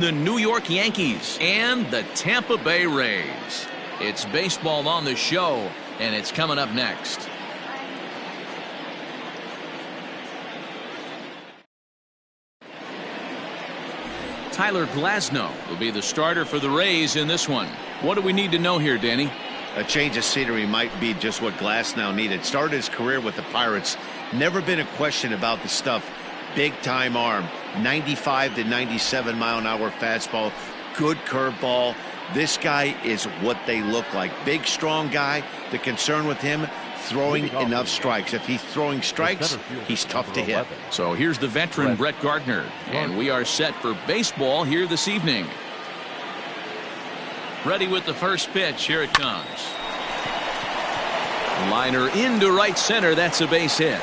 The New York Yankees and the Tampa Bay Rays. It's baseball on the show, and it's coming up next. Tyler Glasnow will be the starter for the Rays in this one. What do we need to know here, Danny? A change of scenery might be just what Glasnow needed. Started his career with the Pirates. Never been a question about the stuff. Big-time arm. 95 to 97 mile-an-hour fastball. Good curveball. This guy is what they look like. Big, strong guy. The concern with him, throwing enough strikes. If he's throwing strikes, he's tough to hit. So here's the veteran Brett Gardner, and we are set for baseball here this evening. Ready with the first pitch. Here it comes. Liner into right center. That's a base hit.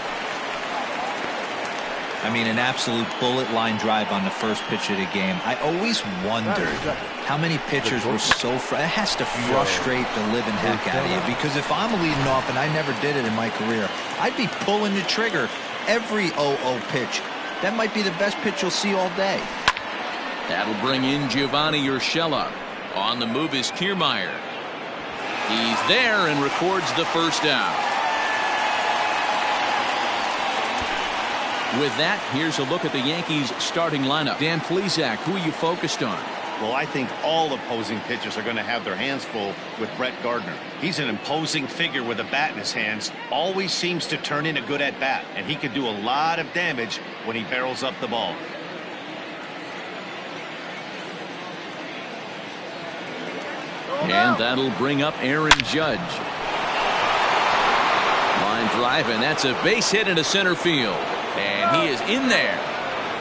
I mean, an absolute bullet line drive on the first pitch of the game. I always wondered how many pitchers were so it has to frustrate the living heck out of you, because if I'm leading off, and I never did it in my career, I'd be pulling the trigger every 0-0 pitch. That might be the best pitch you'll see all day. That'll bring in Giovanni Urshela. On the move is Kiermaier. He's there and records the first out. With that, here's a look at the Yankees starting lineup. Dan Plesac, who are you focused on? Well, I think all opposing pitchers are going to have their hands full with Brett Gardner. He's an imposing figure with a bat in his hands. Always seems to turn in a good at-bat, and he can do a lot of damage when he barrels up the ball. And that'll bring up Aaron Judge. Line drive, and that's a base hit into center field. And he is in there.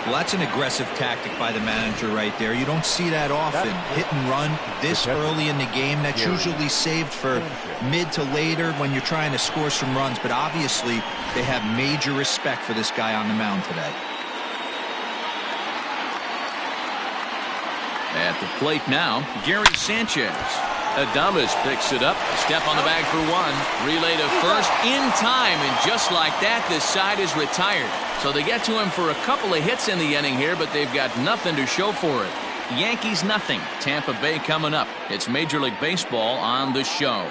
Well, that's an aggressive tactic by the manager right there. You don't see that often. Hit and run this early in the game. That's usually saved for mid to later when you're trying to score some runs. But obviously, they have major respect for this guy on the mound today. At the plate now, Gary Sanchez. Adames picks it up. Step on the bag for one. Relay to first in time, and just like that, this side is retired. So they get to him for a couple of hits in the inning here, but they've got nothing to show for it. Yankees nothing. Tampa Bay coming up. It's Major League Baseball on the show.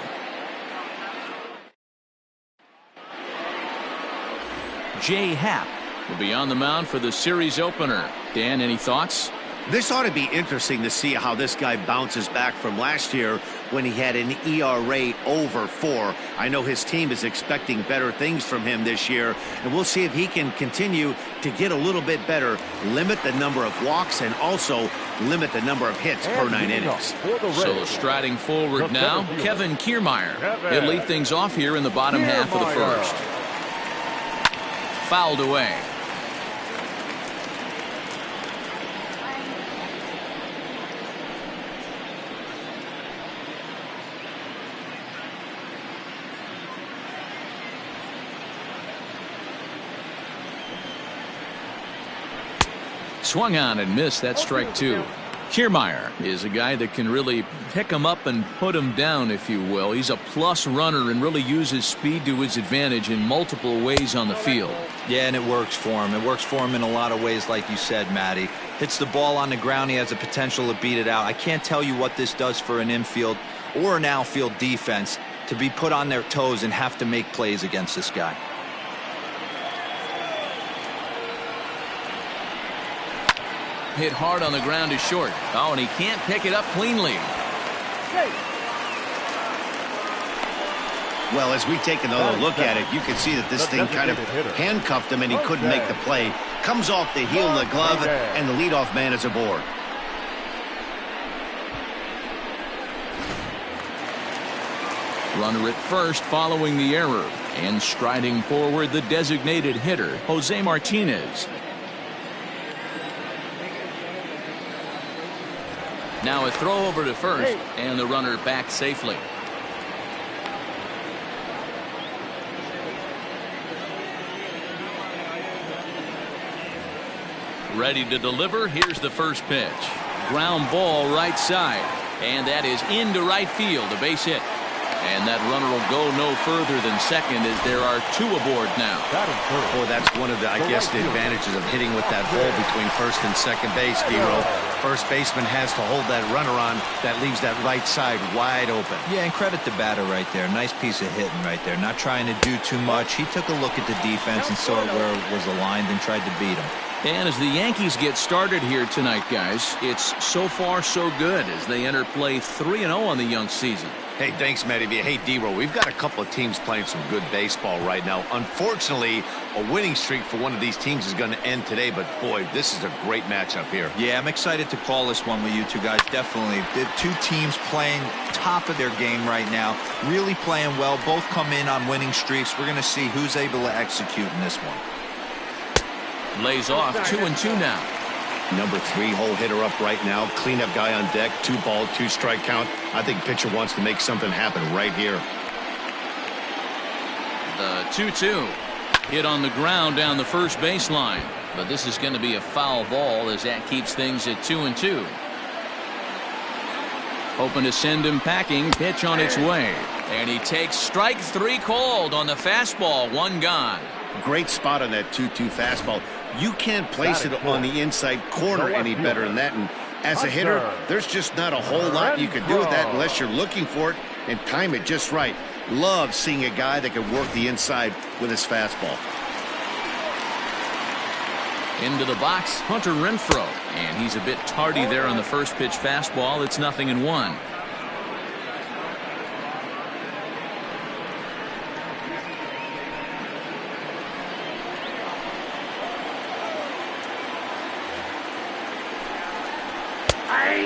Jay Happ will be on the mound for the series opener. Dan, any thoughts? This ought to be interesting to see how this guy bounces back from last year when he had an ERA over 4. I know his team is expecting better things from him this year, and we'll see if he can continue to get a little bit better, limit the number of walks, and also limit the number of hits per 9 innings. So striding forward now, Kevin Kiermaier. He'll lead things off here in the bottom half of the first. Fouled away. Swung on and missed. That strike two. Kiermaier is a guy that can really pick him up and put him down, if you will. He's a plus runner and really uses speed to his advantage in multiple ways on the field. Yeah, and it works for him. It works for him in a lot of ways, like you said, Matty. Hits the ball on the ground. He has the potential to beat it out. I can't tell you what this does for an infield or an outfield defense to be put on their toes and have to make plays against this guy. Hit hard on the ground is short. Oh, and he can't pick it up cleanly. Well, as we take another look at it, you can see that this thing kind of handcuffed him and he couldn't make the play. Comes off the heel of the glove, and the leadoff man is aboard. Runner at first following the error. And striding forward, the designated hitter, Jose Martinez. Now a throw over to first, and the runner back safely. Ready to deliver. Here's the first pitch. Ground ball right side, and that is into right field, a base hit. And that runner will go no further than second, as there are two aboard now. Boy, that's one of the, I guess, the advantages of hitting with that ball between first and second base, D-Row. first baseman has to hold that runner on. That leaves that right side wide open. Yeah, and credit the batter right there. Nice piece of hitting right there. Not trying to do too much. He took a look at the defense and saw where it was aligned and tried to beat him. And as the Yankees get started here tonight, guys, it's so far so good as they enter play 3-0 on the young season. Hey, thanks, Matty. Hey, D-Roll, we've got a couple of teams playing some good baseball right now. Unfortunately, a winning streak for one of these teams is going to end today, but boy, this is a great matchup here. Yeah, I'm excited to call this one with you two guys. Definitely. The two teams playing top of their game right now, really playing well. Both come in on winning streaks. We're going to see who's able to execute in this one. Lays off 2-2 now. Number 3 hole hitter up right now. Cleanup guy on deck. 2-ball, 2-strike count. I think pitcher wants to make something happen right here. The 2-2 hit on the ground down the first baseline, but this is going to be a foul ball as that keeps things at 2-2. Hoping to send him packing. Pitch on its way, and he takes strike 3 called on the fastball. 1 gone. Great spot on that 2-2 fastball. You can't place it on the inside corner any better than that. And as a hitter, there's just not a whole lot you can do with that unless you're looking for it and time it just right. Love seeing a guy that can work the inside with his fastball. Into the box, Hunter Renfroe, and he's a bit tardy there on the first pitch fastball. It's 0-1.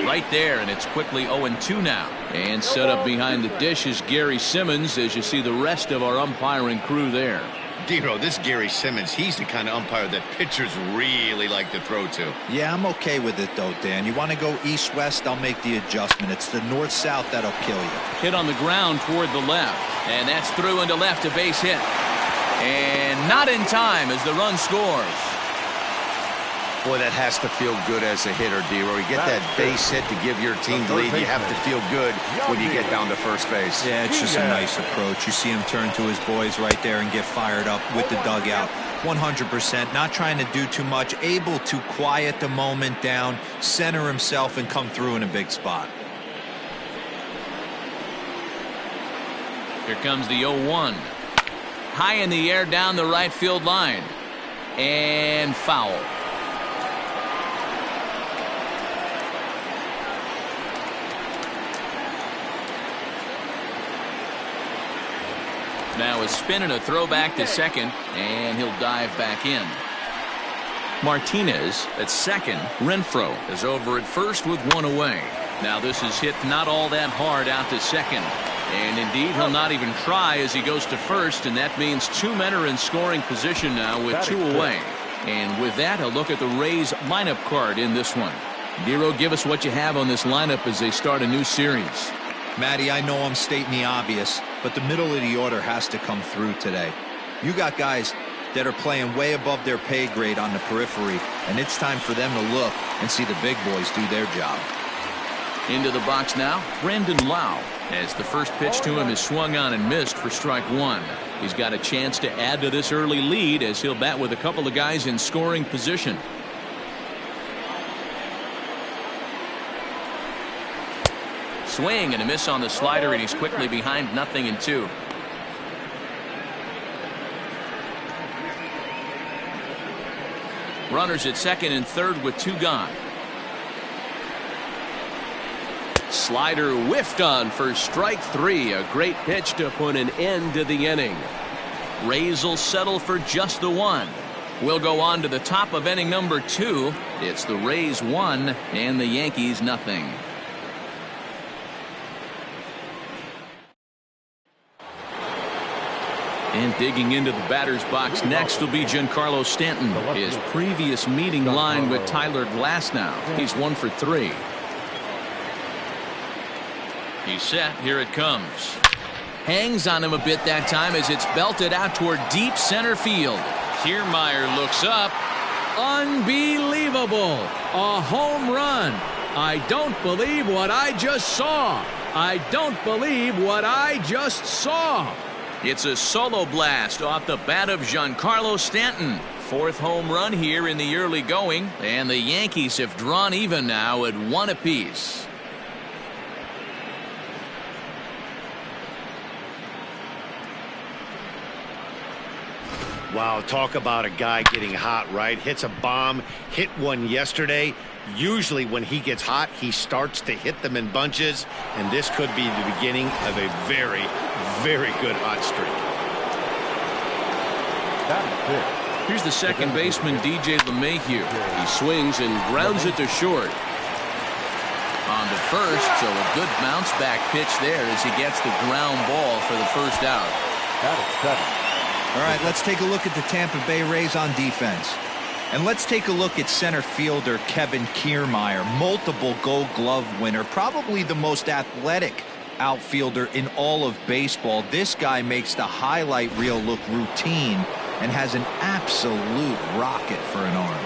Right there, and it's quickly 0-2 now. And set up behind the dish is Gary Simmons as you see the rest of our umpiring crew there. D-Roll, this Gary Simmons, he's the kind of umpire that pitchers really like to throw to. Yeah, I'm okay with it, though, Dan. You want to go east-west, I'll make the adjustment. It's the north-south that'll kill you. Hit on the ground toward the left, and that's through into left, a base hit. And not in time as the run scores. Boy, that has to feel good as a hitter, D-Roll. You get that base hit to give your team the lead. You have to feel good when you get down to first base. Yeah, it's just a nice approach. You see him turn to his boys right there and get fired up with the dugout. 100%, not trying to do too much, able to quiet the moment down, center himself, and come through in a big spot. Here comes the 0-1. High in the air down the right field line. And foul. Now a spin and a throwback to second, and he'll dive back in. Martinez at second. Renfroe is over at first with 1 away. Now this is hit not all that hard out to second. And indeed, he'll not even try as he goes to first, and that means 2 men are in scoring position now with 2 away. And with that, a look at the Rays lineup card in this one. Dero, give us what you have on this lineup as they start a new series. Matty, I know I'm stating the obvious, but the middle of the order has to come through today. You got guys that are playing way above their pay grade on the periphery, and it's time for them to look and see the big boys do their job. Into the box now, Brandon Lau, as the first pitch to him is swung on and missed for strike 1. He's got a chance to add to this early lead as he'll bat with a couple of guys in scoring position. Swing and a miss on the slider, and he's quickly behind 0-2. Runners at second and third with 2 gone. Slider whiffed on for strike 3. A great pitch to put an end to the inning. Rays will settle for just the 1. We'll go on to the top of inning number 2. It's the Rays 1 and the Yankees 0. And digging into the batter's box next will be Giancarlo Stanton. His previous meeting line with Tyler Glasnow. He's 1 for 3. He's set. Here it comes. Hangs on him a bit that time as it's belted out toward deep center field. Kiermaier looks up. Unbelievable. A home run. I don't believe what I just saw. I don't believe what I just saw. It's a solo blast off the bat of Giancarlo Stanton. fourth home run here in the early going, and the Yankees have drawn even now at 1 apiece. Wow, talk about a guy getting hot, right? Hits a bomb, hit one yesterday. Usually when he gets hot, he starts to hit them in bunches, and this could be the beginning of a very, very good hot streak. Here's the second baseman, DJ LeMahieu. He swings and grounds it to short. On to first, so a good bounce back pitch there as he gets the ground ball for the first out. All right, let's take a look at the Tampa Bay Rays on defense. And let's take a look at center fielder Kevin Kiermaier, multiple Gold Glove winner, probably the most athletic outfielder in all of baseball. This guy makes the highlight reel look routine and has an absolute rocket for an arm.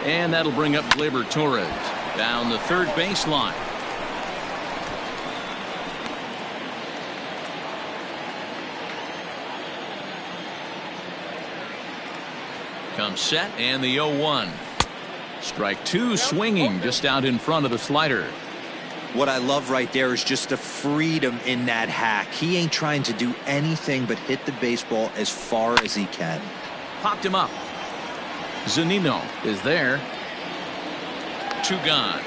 And that'll bring up Gleyber Torres down the third baseline. Comes set and the 0-1. Strike two, swinging just out in front of the slider. What I love right there is just the freedom in that hack. He ain't trying to do anything but hit the baseball as far as he can. Popped him up. Zunino is there. 2 gone.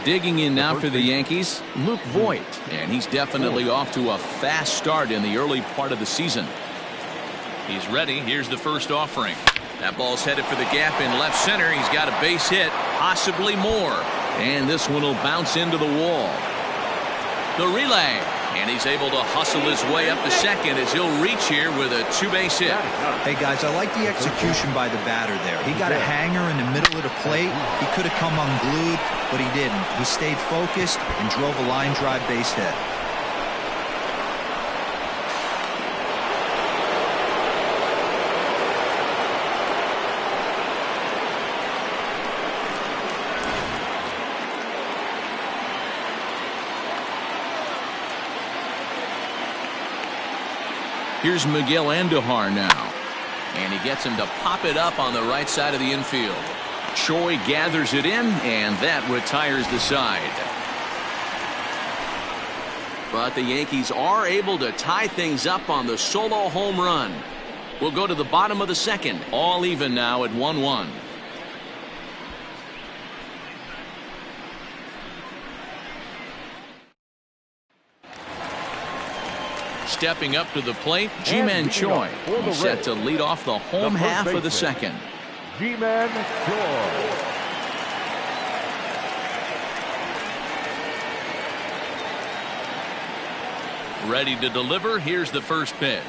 Digging in now for the Yankees, Luke Voigt, and he's definitely off to a fast start in the early part of the season. He's ready. Here's the first offering. That ball's headed for the gap in left center. He's got a base hit, possibly more, and this one will bounce into the wall. The relay, and he's able to hustle his way up to second as he'll reach here with a 2-base hit. Hey guys, I like the execution by the batter there. He got a hanger in the middle of the plate. He could have come unglued, but he didn't. He stayed focused and drove a line drive base hit. Here's Miguel Andujar now, and he gets him to pop it up on the right side of the infield. Choi gathers it in, and that retires the side. But the Yankees are able to tie things up on the solo home run. We'll go to the bottom of the second, all even now at 1-1. Stepping up to the plate, Ji-Man Choi. He's set to lead off the home half of the second. Ji-Man Choi. Ready to deliver. Here's the first pitch.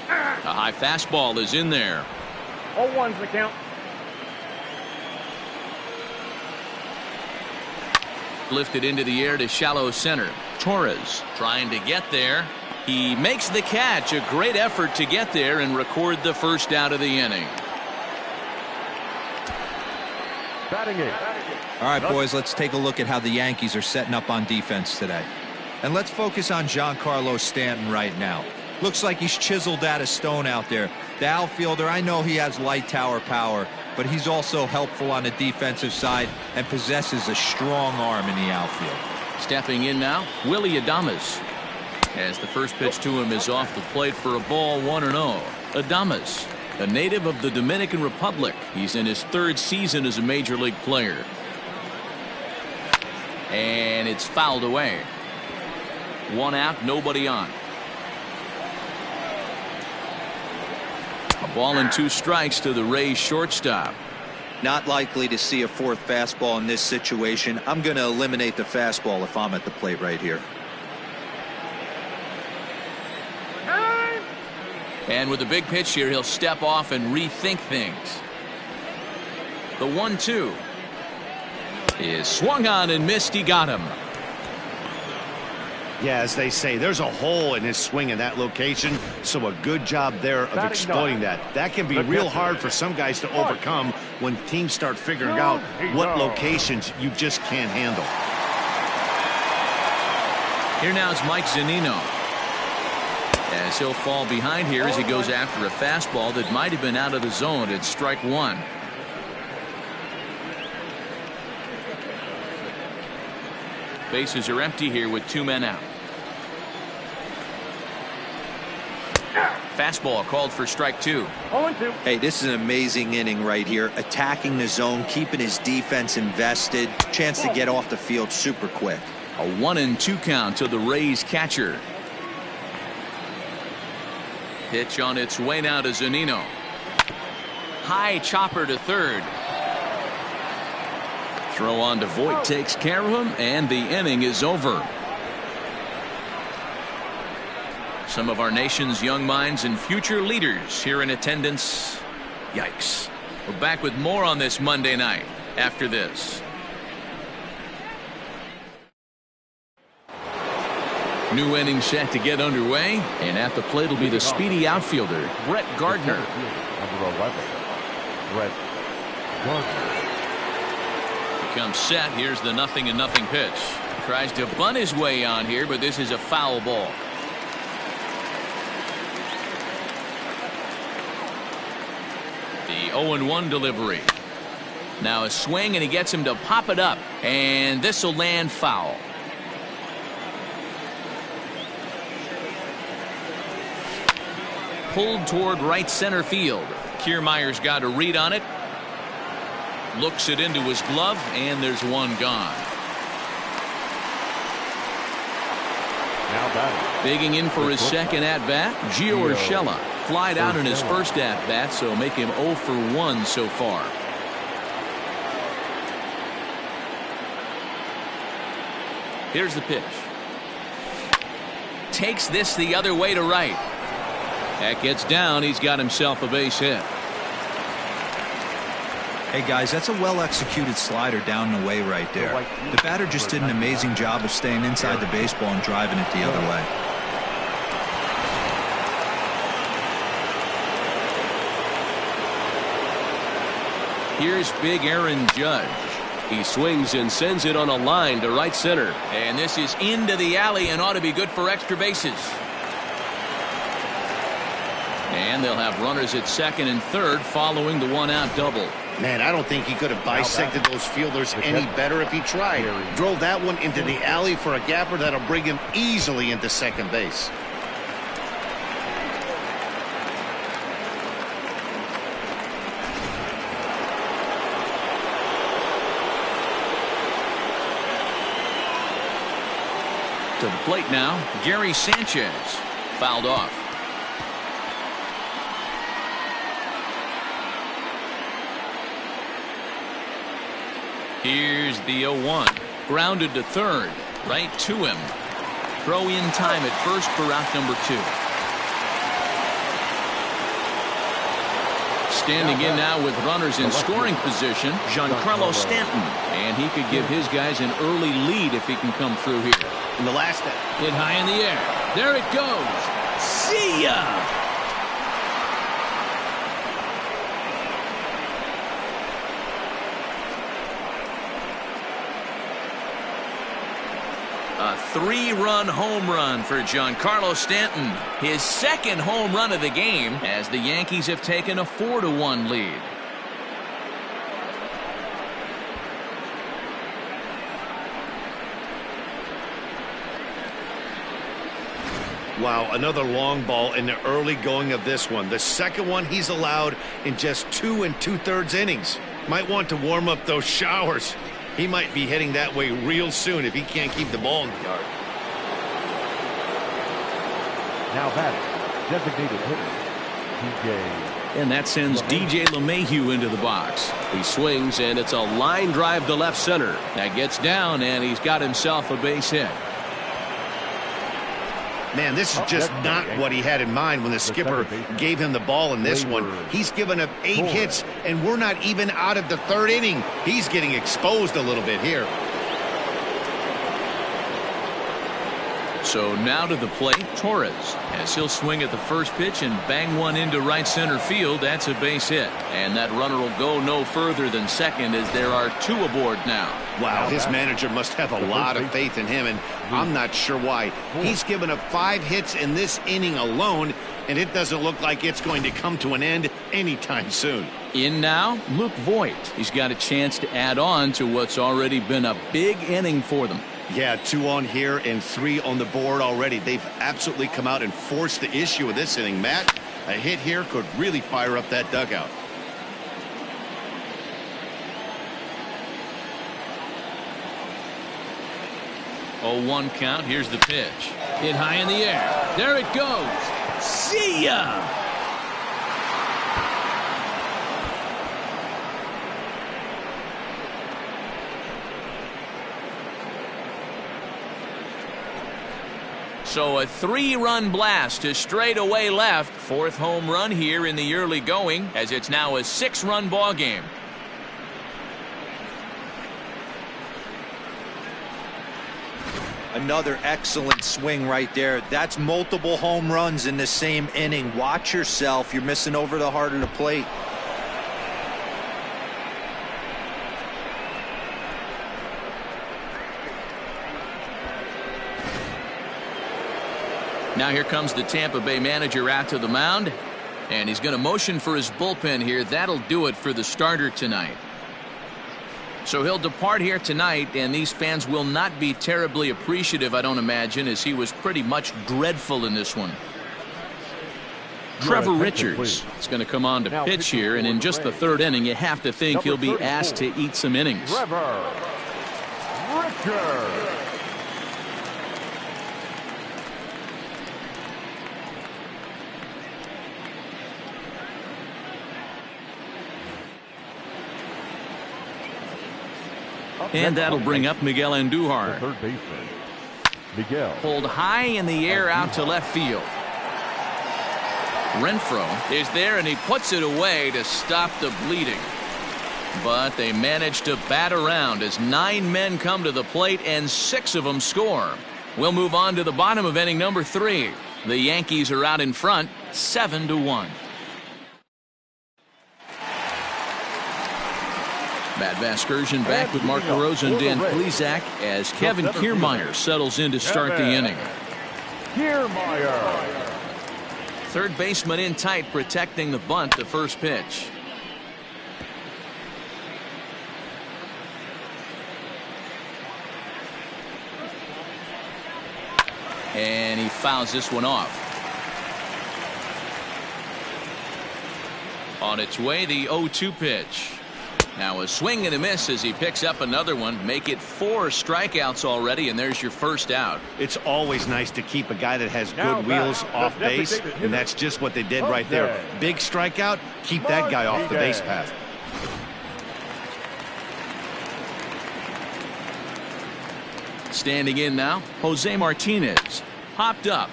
A high fastball is in there. 0-1's the count. Lifted into the air to shallow center. Torres trying to get there. He makes the catch. A great effort to get there and record the first out of the inning. All right, boys, let's take a look at how the Yankees are setting up on defense today. And let's focus on Giancarlo Stanton right now. Looks like he's chiseled out of stone out there. The outfielder, I know he has light tower power, but he's also helpful on the defensive side and possesses a strong arm in the outfield. Stepping in now, Willy Adames. As the first pitch to him is off the plate for a ball, 1-0. Adames, a native of the Dominican Republic. He's in his 3rd season as a major league player. And it's fouled away. 1 out, nobody on. A ball and 2 strikes to the Rays shortstop. Not likely to see a 4th fastball in this situation. I'm going to eliminate the fastball if I'm at the plate right here. And with the big pitch here, he'll step off and rethink things. The 1-2 is swung on and missed. He got him. Yeah, as they say, there's a hole in his swing in that location, so a good job there of exploiting that. That can be real hard for some guys to overcome when teams start figuring out what locations you just can't handle. Here now is Mike Zunino. As he'll fall behind here as he goes after a fastball that might have been out of the zone at strike one. Bases are empty here with 2 men out. Fastball called for strike 2. 0-2. Hey, this is an amazing inning right here. Attacking the zone, keeping his defense invested. Chance to get off the field super quick. A 1-2 count to the Rays catcher. Pitch on its way now to Zunino. High chopper to third. Throw on to Voit takes care of him, and the inning is over. Some of our nation's young minds and future leaders here in attendance. Yikes. We're back with more on this Monday night after this. New inning set to get underway, and at the plate will be the speedy outfielder, Brett Gardner. Number 11, Brett Gardner. Comes set. Here's the 0-0 pitch. Tries to bunt his way on here, but this is a foul ball. The 0-1 delivery. Now a swing, and he gets him to pop it up, and this will land foul. Pulled toward right center field. Kiermaier's got a read on it. Looks it into his glove, and there's one gone. Now batting. Digging in for his second at-bat, Gio Urshela. Flied out in his first at-bat, so make him 0 for 1 so far. Here's the pitch. Takes this the other way to right. That gets down. He's got himself a base hit. Hey guys, that's a well-executed slider down and away right there. The batter just did an amazing job of staying inside the baseball and driving it the other way. Here's big Aaron Judge. He swings and sends it on a line to right center. And this is into the alley and ought to be good for extra bases. And they'll have runners at second and third following the one-out double. Man, I don't think he could have bisected those fielders any better if he tried. Drove that one into the alley for a gapper that'll bring him easily into second base. To the plate now, Gary Sanchez. Fouled off. Here's the 0-1. Grounded to third. Right to him. Throw in time at first for out number 2. Standing in now with runners in scoring position, Giancarlo Stanton. And he could give his guys an early lead if he can come through here. In the last hit high in the air. There it goes. See ya! A 3-run home run for Giancarlo Stanton. His second home run of the game as the Yankees have taken a 4-1 lead. Wow, another long ball in the early going of this one. The second one he's allowed in just 2 2/3 innings. Might want to warm up those showers. He might be heading that way real soon if he can't keep the ball in the yard. Now batting, designated hitter, DJ. And that sends DJ LeMahieu into the box. He swings, and it's a line drive to left center. That gets down, and he's got himself a base hit. Man, this is just not what he had in mind when the skipper gave him the ball in this one. He's given up 8 hits, and we're not even out of the 3rd inning. He's getting exposed a little bit here. So now to the plate, Torres, as he'll swing at the first pitch and bang one into right center field. That's a base hit. And that runner will go no further than second, as there are 2 aboard now. Wow, his manager must have a lot of faith in him, and I'm not sure why. He's given up 5 hits in this inning alone, and it doesn't look like it's going to come to an end anytime soon. In now, Luke Voigt. He's got a chance to add on to what's already been a big inning for them. Yeah, 2 on here and 3 on the board already. They've absolutely come out and forced the issue of this inning. Matt, a hit here could really fire up that dugout. Oh, 1 count. Here's the pitch. Hit high in the air. There it goes. See ya! So a 3-run blast to straightaway left. 4th home run here in the early going, as it's now a 6-run ball game. Another excellent swing right there. That's multiple home runs in the same inning. Watch yourself. You're missing over the heart of the plate. Now here comes the Tampa Bay manager out to the mound, and he's going to motion for his bullpen here. That'll do it for the starter tonight. So he'll depart here tonight, and these fans will not be terribly appreciative, I don't imagine, as he was pretty much dreadful in this one. Trevor Richards is going to come on to pitch here, and in just the 3rd inning, you have to think he'll be asked to eat some innings. Trevor Richards. And that'll bring up Miguel Andujar. Third baseman, Miguel. Pulled high in the air out to left field. Renfroe is there, and he puts it away to stop the bleeding. But they manage to bat around as 9 men come to the plate, and 6 of them score. We'll move on to the bottom of inning number 3. The Yankees are out in front, 7-1. Matt Vasgersian back with Mark LaRose and Dan Plesac as Kevin Kiermaier settles in to start the inning. Kiermaier. 3rd baseman in tight, protecting the bunt, the first pitch. And he fouls this one off. On its way, the 0-2 pitch. Now a swing and a miss as he picks up another one. Make it 4 strikeouts already, and there's your first out. It's always nice to keep a guy that has good wheels off base, and that's just what they did right there. Big strikeout, keep that guy off the base path. Standing in now, Jose Martinez. Popped up.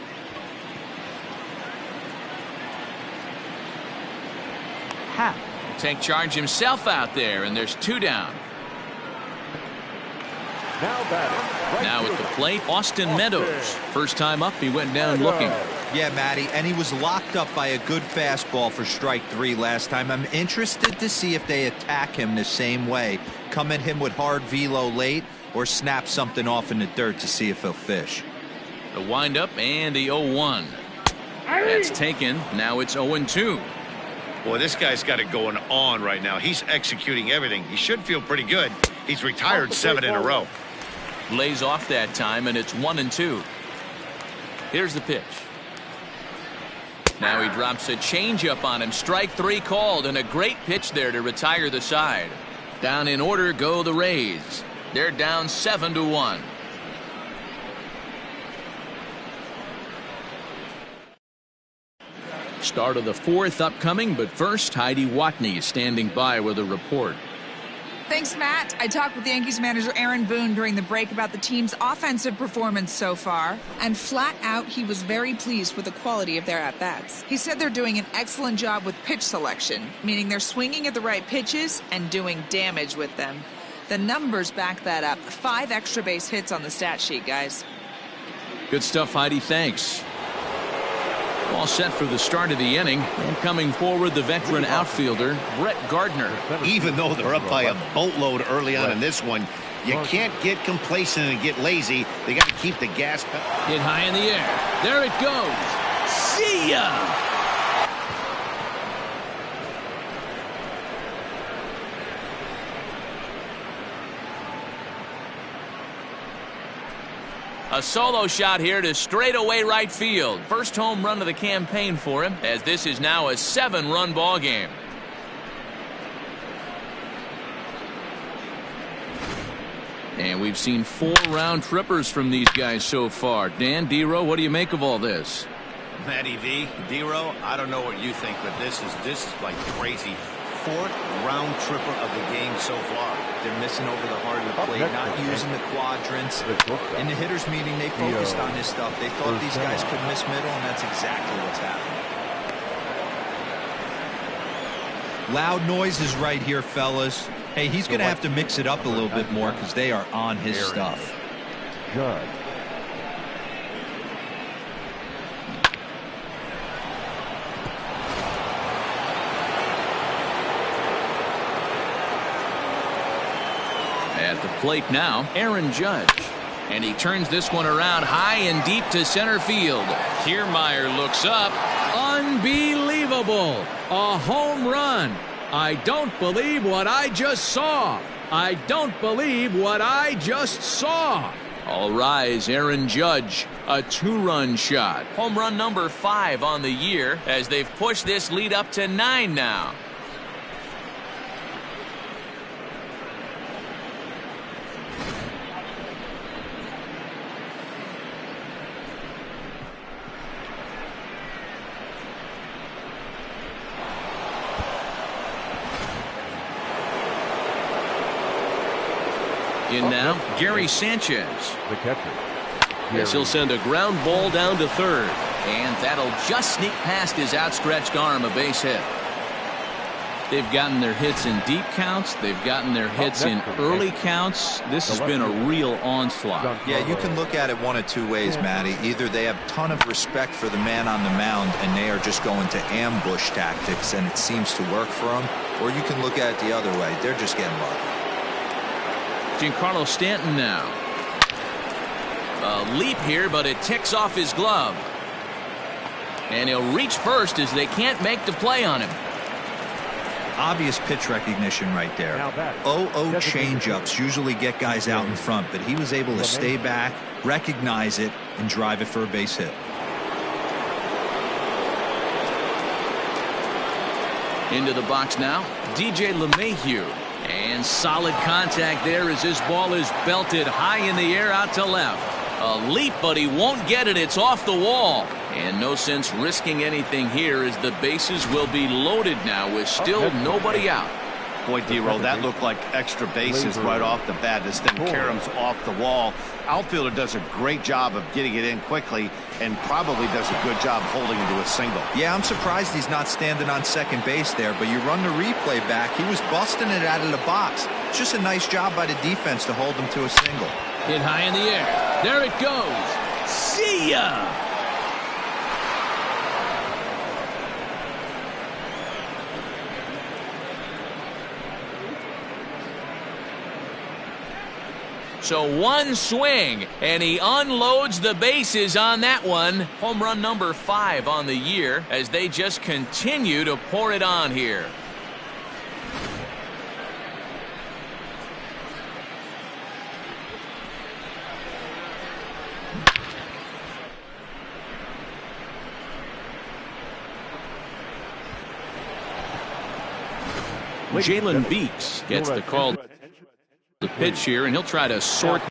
Happ take charge himself out there, and there's 2 down. Now at the plate, Austin Meadows. First time up, he went down looking. Yeah, Matty, and he was locked up by a good fastball for strike 3 last time. I'm interested to see if they attack him the same way. Come at him with hard velo late, or snap something off in the dirt to see if he'll fish. The windup and the 0-1. That's taken. Now it's 0-2. Boy, this guy's got it going on right now. He's executing everything. He should feel pretty good. He's retired 7 in a row. Lays off that time, and it's 1-2. Here's the pitch. Now he drops a changeup on him. Strike 3 called, and a great pitch there to retire the side. Down in order go the Rays. They're down 7-1. Start of the 4th upcoming, but first, Heidi Watney standing by with a report. Thanks, Matt. I talked with Yankees manager Aaron Boone during the break about the team's offensive performance so far, and flat out, he was very pleased with the quality of their at-bats. He said they're doing an excellent job with pitch selection, meaning they're swinging at the right pitches and doing damage with them. The numbers back that up. 5 extra base hits on the stat sheet, guys. Good stuff, Heidi. Thanks. All set for the start of the inning. And coming forward, the veteran outfielder, Brett Gardner. Even though they're up by a boatload early on in this one, you can't get complacent and get lazy. They got to keep the gas pedal. Hit high in the air. There it goes. See ya! A solo shot here to straightaway right field. First home run of the campaign for him, as this is now a 7-run ball game. And we've seen 4 round trippers from these guys so far. Dan, D-Row, what do you make of all this? Matty V, D-Row, I don't know what you think, but this is like crazy. 4th round tripper of the game so far. They're missing over the heart of the plate, not using the quadrants. In the hitters meeting, they focused on this stuff. They thought these guys could miss middle, and that's exactly what's happening. Loud noises right here, fellas. Hey, he's going to have to mix it up a little bit more because they are on his stuff. Judge. At the plate now, Aaron Judge. And he turns this one around high and deep to center field. Kiermaier looks up. Unbelievable! A home run! I don't believe what I just saw. I don't believe what I just saw. All rise, Aaron Judge. A 2-run shot. Home run number 5 on the year as they've pushed this lead up to 9 now. In now, Gary Sanchez. The catcher. Yes, he'll send a ground ball down to third. And that'll just sneak past his outstretched arm, a base hit. They've gotten their hits in deep counts. They've gotten their hits in early counts. This has been a real onslaught. Yeah, you can look at it one of 2 ways, Matty. Either they have a ton of respect for the man on the mound and they are just going to ambush tactics and it seems to work for them. Or you can look at it the other way. They're just getting lucky. Giancarlo Stanton now. A leap here, but it ticks off his glove. And he'll reach first as they can't make the play on him. Obvious pitch recognition right there. 0-0 changeups usually get guys out in front, but he was able to stay back, recognize it, and drive it for a base hit. Into the box now, DJ LeMahieu. And solid contact there as this ball is belted high in the air out to left. A leap, but he won't get it. It's off the wall. And no sense risking anything here as the bases will be loaded now with still nobody out. Boy, D-Roll, that looked like extra bases right off the bat. This thing caroms off the wall. Outfielder does a great job of getting it in quickly and probably does a good job holding into a single. Yeah, I'm surprised he's not standing on second base there, but you run the replay back. He was busting it out of the box. It's just a nice job by the defense to hold him to a single. Hit high in the air. There it goes. See ya! So one swing, and he unloads the bases on that one. Home run number 5 on the year as they just continue to pour it on here. Jalen Beeks gets the call. The pitch here, and he'll try to sort